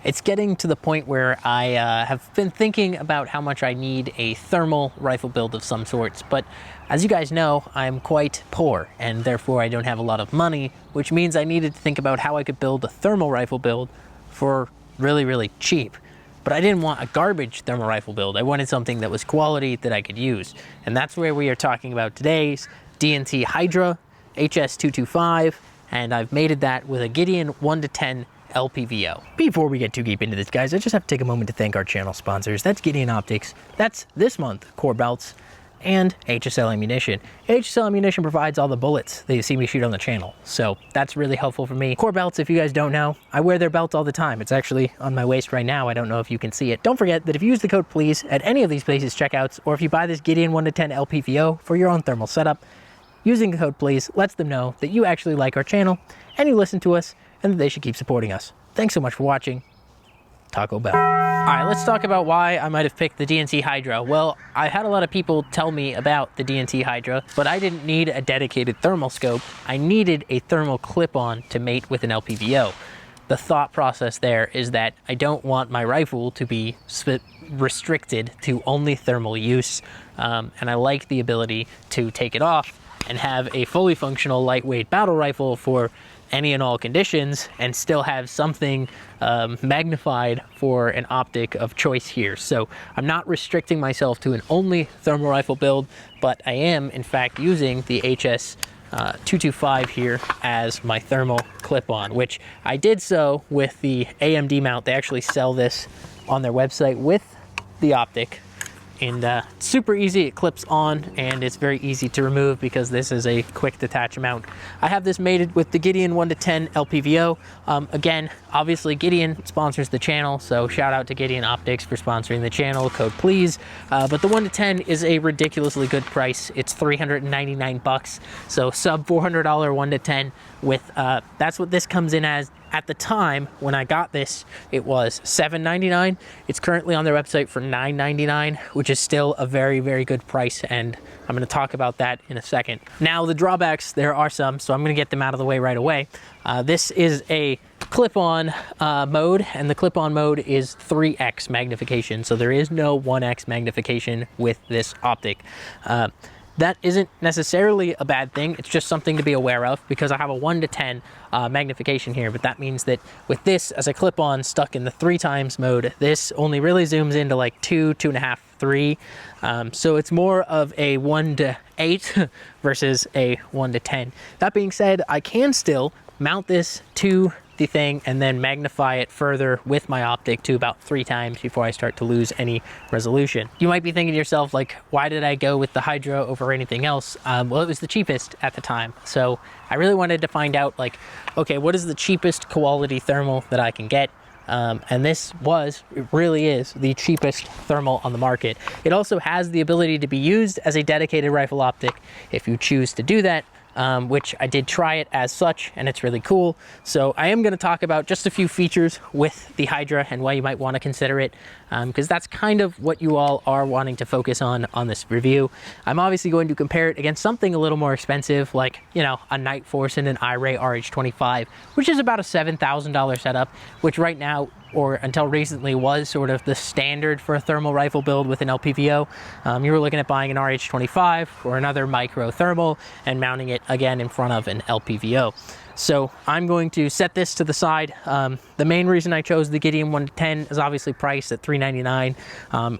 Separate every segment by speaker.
Speaker 1: It's getting to the point where I have been thinking about how much I need a thermal rifle build of some sorts, but as you guys know, I'm quite poor, and therefore I don't have a lot of money, which means I needed to think about how I could build a thermal rifle build for really, really cheap. But I didn't want a garbage thermal rifle build. I wanted something that was quality that I could use. And that's where we are talking about today's DNT HYDRA HS225, and I've mated that with a Gideon 1-10 LPVO. Before we get too deep into this, guys, I just have to take a moment to thank our channel sponsors. That's Gideon Optics, that's this month Core Belts, and HSL Ammunition. HSL Ammunition provides all the bullets that you see me shoot on the channel, so that's really helpful for me. Core Belts, if you guys don't know, I wear their belts all the time. It's actually on my waist right now. I don't know if you can see it. Don't forget that if you use the code PLEASE at any of these places checkouts, or if you buy this Gideon 1-10 LPVO for your own thermal setup, using the code PLEASE lets them know that you actually like our channel and you listen to us and that they should keep supporting us. Thanks so much for watching. Taco Bell. All right, let's talk about why I might have picked the DNT HYDRA. Well, I had a lot of people tell me about the DNT HYDRA, but I didn't need a dedicated thermal scope. I needed a thermal clip-on to mate with an LPVO. The thought process there is that I don't want my rifle to be restricted to only thermal use, and I like the ability to take it off and have a fully functional lightweight battle rifle for any and all conditions and still have something magnified for an optic of choice here. So I'm not restricting myself to an only thermal rifle build, but I am in fact using the HS225 here as my thermal clip-on, which I did so with the AMD mount. They actually sell this on their website with the optic. And it's super easy, it clips on, and it's very easy to remove because this is a quick detach mount. I have this mated with the Gideon 1-10 LPVO. Again, obviously Gideon sponsors the channel, so shout out to Gideon Optics for sponsoring the channel, code PLEASE. But the 1-10 is a ridiculously good price. It's $399, so sub $400 1-10 with, that's what this comes in as. At the time when I got this, it was $799. It's currently on their website for $999, which is still a very, very good price, and I'm going to talk about that in a second. Now, the drawbacks, there are some, so I'm going to get them out of the way right away. This is a clip-on mode, and the clip-on mode is 3x magnification, so there is no 1x magnification with this optic. That isn't necessarily a bad thing. It's just something to be aware of because I have a 1-10 magnification here, but that means that with this as a clip-on stuck in the 3x mode, this only really zooms into like 2, 2.5, 3. So it's more of a 1-8 versus a 1-10. That being said, I can still mount this to the thing and then magnify it further with my optic to about 3 times before I start to lose any resolution. You might be thinking to yourself, like, why did I go with the HYDRA over anything else? Well, it was the cheapest at the time. So I really wanted to find out, like, okay, what is the cheapest quality thermal that I can get? And this it really is the cheapest thermal on the market. It also has the ability to be used as a dedicated rifle optic if you choose to do that. Which I did try it as such, and it's really cool. So I am going to talk about just a few features with the HYDRA and why you might want to consider it, because that's kind of what you all are wanting to focus on this review. I'm obviously going to compare it against something a little more expensive, like, you know, a Nightforce and an iRay RH25, which is about a $7,000 setup, which right now, or until recently, was sort of the standard for a thermal rifle build with an LPVO. You were looking at buying an RH25 or another micro thermal and mounting it again in front of an LPVO. So I'm going to set this to the side. The main reason I chose the Gideon 1-10 is obviously priced at $399.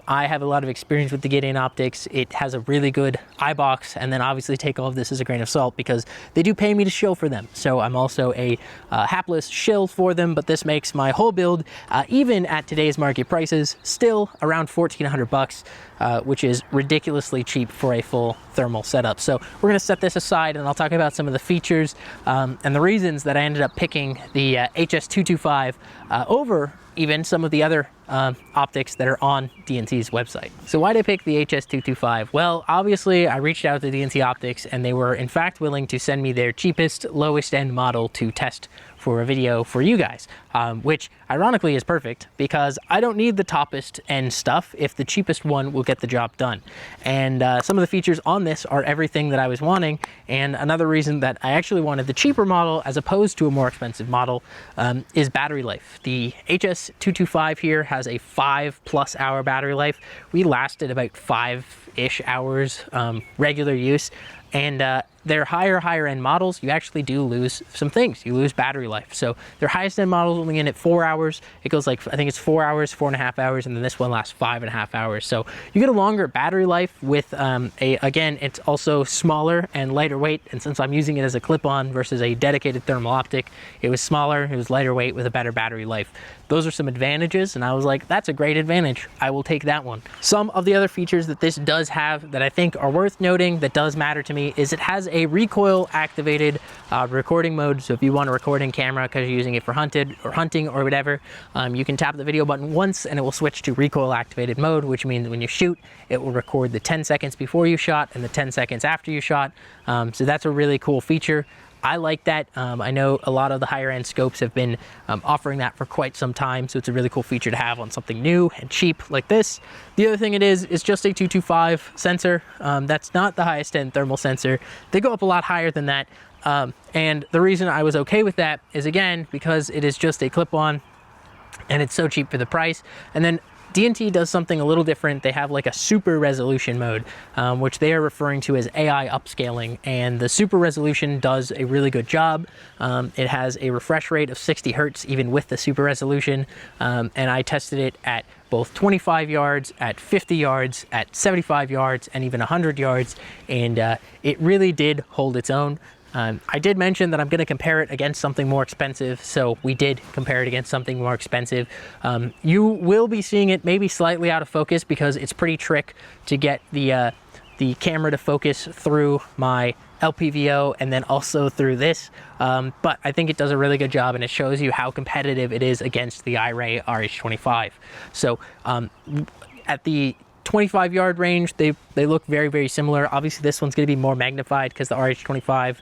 Speaker 1: I have a lot of experience with the Gideon optics. It has a really good eye box, and then obviously take all of this as a grain of salt because they do pay me to shill for them. So I'm also a hapless shill for them, but this makes my whole build, even at today's market prices, still around $1,400, which is ridiculously cheap for a full thermal setup. So we're gonna set this aside and I'll talk about some of the features and the reasons that I ended up picking the HS225 over even some of the other optics that are on DNT's website. So why did I pick the HS225? Well, obviously I reached out to DNT Optics and they were in fact willing to send me their cheapest, lowest end model to test for a video for you guys, which ironically is perfect because I don't need the toppest end stuff if the cheapest one will get the job done. And some of the features on this are everything that I was wanting. And another reason that I actually wanted the cheaper model as opposed to a more expensive model is battery life. The HS225 here has a 5+ hour battery life. We lasted about 5-ish hours regular use. And their higher end models, you actually do lose some things. You lose battery life. So their highest end models only in at 4 hours. It goes like, I think it's 4 hours, 4.5 hours, and then this one lasts 5.5 hours. So you get a longer battery life with again, it's also smaller and lighter weight. And since I'm using it as a clip-on versus a dedicated thermal optic, it was smaller, it was lighter weight with a better battery life. Those are some advantages, and I was like, that's a great advantage. I will take that one. Some of the other features that this does have that I think are worth noting that does matter to me is it has a recoil activated recording mode. So if you want to record in camera because you're using it for hunting or whatever, you can tap the video button once and it will switch to recoil activated mode, which means when you shoot, it will record the 10 seconds before you shot and the 10 seconds after you shot. So that's a really cool feature. I like that. I know a lot of the higher end scopes have been offering that for quite some time, so it's a really cool feature to have on something new and cheap like this. The other thing it is just a 225 sensor. That's not the highest end thermal sensor. They go up a lot higher than that. And the reason I was okay with that is, again, because it is just a clip-on and it's so cheap for the price. And then DNT does something a little different. They have like a super resolution mode, which they are referring to as AI upscaling. And the super resolution does a really good job. It has a refresh rate of 60 Hertz, even with the super resolution. And I tested it at both 25 yards, at 50 yards, at 75 yards, and even 100 yards. And it really did hold its own. I did mention that I'm going to compare it against something more expensive, so we did compare it against something more expensive. You will be seeing it maybe slightly out of focus because it's pretty tricky to get the camera to focus through my LPVO and then also through this, but I think it does a really good job and it shows you how competitive it is against the iRay RH25. So at the 25 yard range, they look very, very similar. Obviously this one's going to be more magnified because the RH25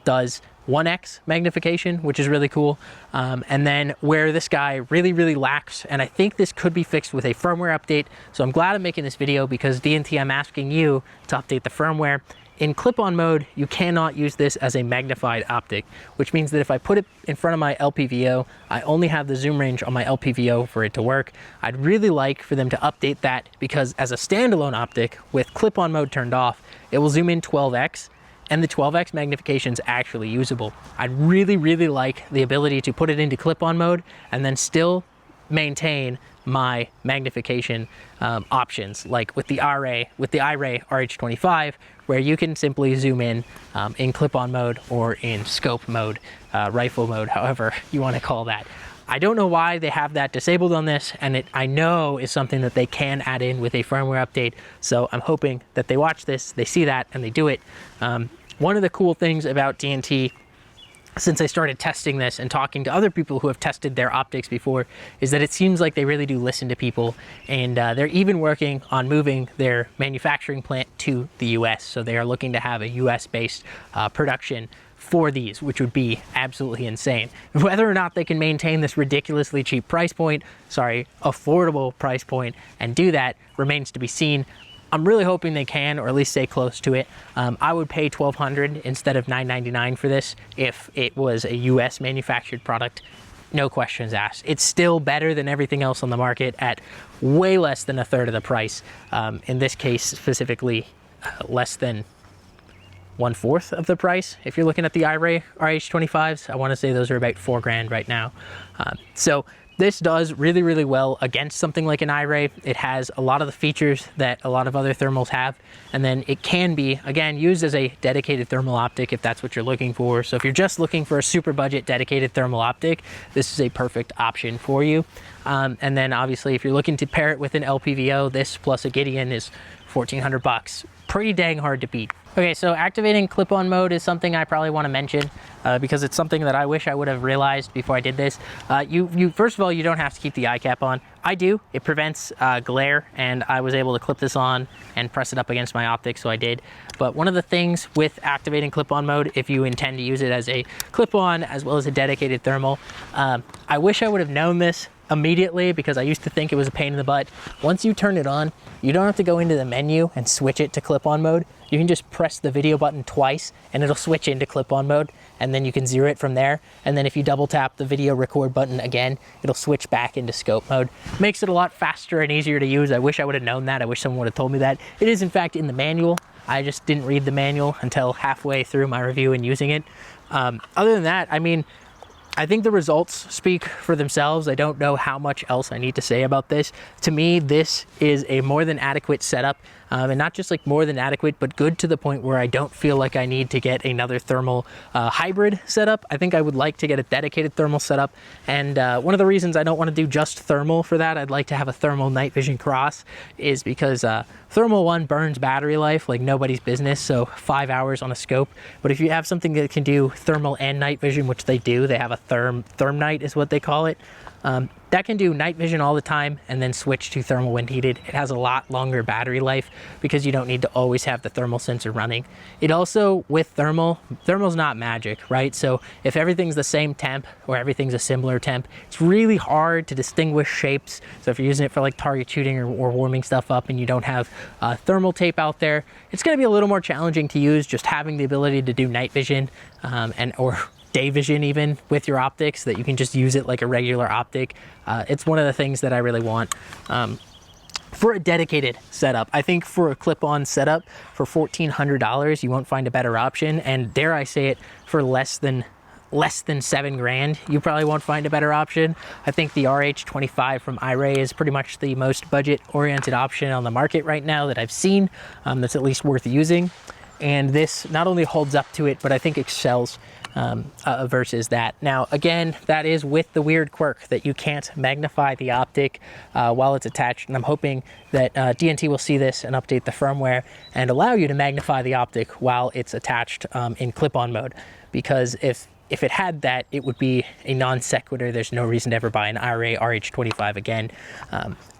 Speaker 1: does 1x magnification, which is really cool. And then where this guy really, really lacks, and I think this could be fixed with a firmware update. So I'm glad I'm making this video because DNT, I'm asking you to update the firmware. In clip-on mode, you cannot use this as a magnified optic, which means that if I put it in front of my LPVO, I only have the zoom range on my LPVO for it to work. I'd really like for them to update that because as a standalone optic with clip-on mode turned off, it will zoom in 12x, and the 12x magnification is actually usable. I'd really, really like the ability to put it into clip-on mode and then still maintain my magnification options, like with the iRay RH25, where you can simply zoom in clip-on mode or in scope mode, rifle mode, however you want to call that. I don't know why they have that disabled on this, and it I know is something that they can add in with a firmware update. So I'm hoping that they watch this, they see that, and they do it. One of the cool things about DNT, since I started testing this and talking to other people who have tested their optics before, is that it seems like they really do listen to people, and they're even working on moving their manufacturing plant to the US. So they are looking to have a US-based production for these, which would be absolutely insane. Whether or not they can maintain this ridiculously cheap price point, affordable price point, and do that remains to be seen. I'm really hoping they can, or at least stay close to it. I would pay $1,200 instead of $999 for this if it was a US manufactured product. No questions asked. It's still better than everything else on the market at way less than a third of the price. In this case specifically, less than 1/4 of the price. If you're looking at the iRay RH25s, I want to say those are about $4,000 right now. So this does really, really well against something like an iRay. It has a lot of the features that a lot of other thermals have, and then it can be, again, used as a dedicated thermal optic if that's what you're looking for. So if you're just looking for a super budget dedicated thermal optic, this is a perfect option for you. And then obviously if you're looking to pair it with an LPVO, this plus a Gideon is $1,400 bucks. pretty dang hard to beat. Okay, so activating clip-on mode is something I probably want to mention because it's something that I wish I would have realized before I did this. First of all, you don't have to keep the eye cap on. I do. It prevents glare, and I was able to clip this on and press it up against my optic, so I did. But one of the things with activating clip-on mode, if you intend to use it as a clip-on as well as a dedicated thermal, I wish I would have known this immediately because I used to think it was a pain in the butt. Once you turn it on, you don't have to go into the menu and switch it to clip-on mode. You can just press the video button twice and it'll switch into clip-on mode, and then you can zero it from there. And then if you double tap the video record button again, it'll switch back into scope mode. Makes it a lot faster and easier to use. I wish I would have known that. I wish someone would have told me that. It is in fact in the manual. I just didn't read the manual until halfway through my review and using it. Other than that, I mean, I think the results speak for themselves. I don't know how much else I need to say about this. To me, this is a more than adequate setup, and not just like more than adequate, but good to the point where I don't feel like I need to get another thermal hybrid setup. I think I would like to get a dedicated thermal setup, and one of the reasons I don't want to do just thermal for that, I'd like to have a thermal night vision cross, is because thermal one burns battery life like nobody's business, so 5 hours on a scope. But if you have something that can do thermal and night vision, which they do, they have a therm night is what they call it. That can do night vision all the time and then switch to thermal when needed. It has a lot longer battery life because you don't need to always have the thermal sensor running. It also, with thermal's not magic, right? So if everything's the same temp or everything's a similar temp, it's really hard to distinguish shapes. So if you're using it for like target shooting or warming stuff up and you don't have thermal tape out there, it's gonna be a little more challenging to use. Just having the ability to do night vision or day vision even with your optics, that you can just use it like a regular optic. It's one of the things that I really want for a dedicated setup. I think for a clip-on setup for $1,400, you won't find a better option, and dare I say it, for less than $7,000, you probably won't find a better option. I think the RH25 from iRay is pretty much the most budget-oriented option on the market right now that I've seen, that's at least worth using. And this not only holds up to it, but I think excels versus that. Now, again, that is with the weird quirk that you can't magnify the optic while it's attached. And I'm hoping that DNT will see this and update the firmware and allow you to magnify the optic while it's attached in clip-on mode. Because if it had that, it would be a non sequitur. There's no reason to ever buy an iRay RH25 again.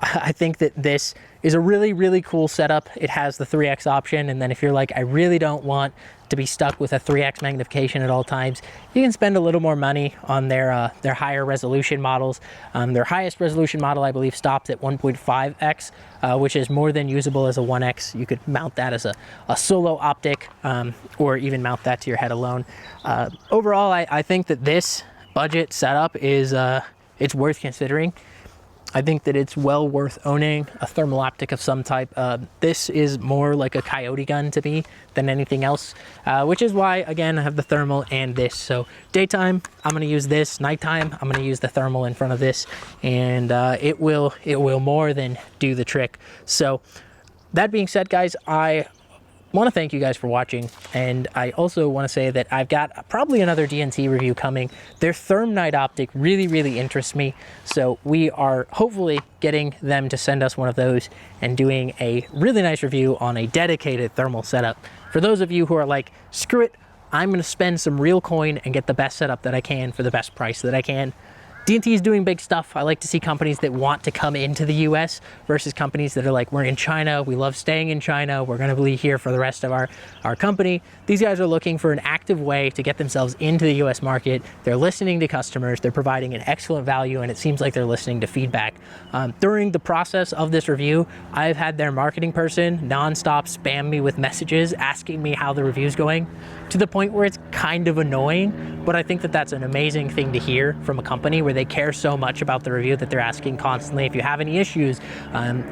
Speaker 1: I think that this is a really, really cool setup. It has the 3x option, and then if you're like, I really don't want to be stuck with a 3x magnification at all times, you can spend a little more money on their higher resolution models. Their highest resolution model, I believe, stops at 1.5x, which is more than usable as a 1x. You could mount that as a solo optic, or even mount that to your head alone. Overall, I think that this budget setup is it's worth considering. I think that it's well worth owning a thermal optic of some type. This is more like a coyote gun to me than anything else, which is why, again, I have the thermal and this. So daytime, I'm gonna use this. Nighttime, I'm gonna use the thermal in front of this, and it will more than do the trick. So that being said, guys, I want to thank you guys for watching, and I also want to say that I've got probably another DNT review coming. Their Therm Night optic really interests me, so we are hopefully getting them to send us one of those and doing a really nice review on a dedicated thermal setup. For those of you who are like, screw it, I'm going to spend some real coin and get the best setup that I can for the best price that I can. DNT is doing big stuff. I like to see companies that want to come into the US versus companies that are like, we're in China, we love staying in China, we're gonna be here for the rest of our company. These guys are looking for an active way to get themselves into the US market. They're listening to customers, they're providing an excellent value, and it seems like they're listening to feedback. During the process of this review, I've had their marketing person nonstop spam me with messages asking me how the review's going, to the point where it's kind of annoying, but I think that that's an amazing thing to hear from a company where they care so much about the review that they're asking constantly, if you have any issues,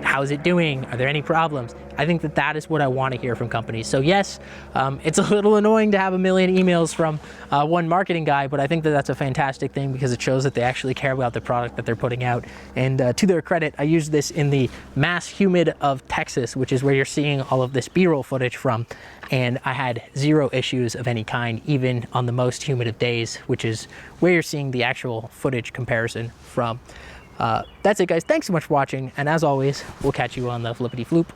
Speaker 1: how's it doing, are there any problems? I think that that is what I want to hear from companies. So yes, it's a little annoying to have a million emails from one marketing guy, but I think that that's a fantastic thing because it shows that they actually care about the product that they're putting out. And to their credit, I used this in the mass humid of Texas, which is where you're seeing all of this B-roll footage from. And I had zero issues of any kind, even on the most humid of days, which is where you're seeing the actual footage comparison from. That's it, guys. Thanks so much for watching. And as always, we'll catch you on the flippity floop.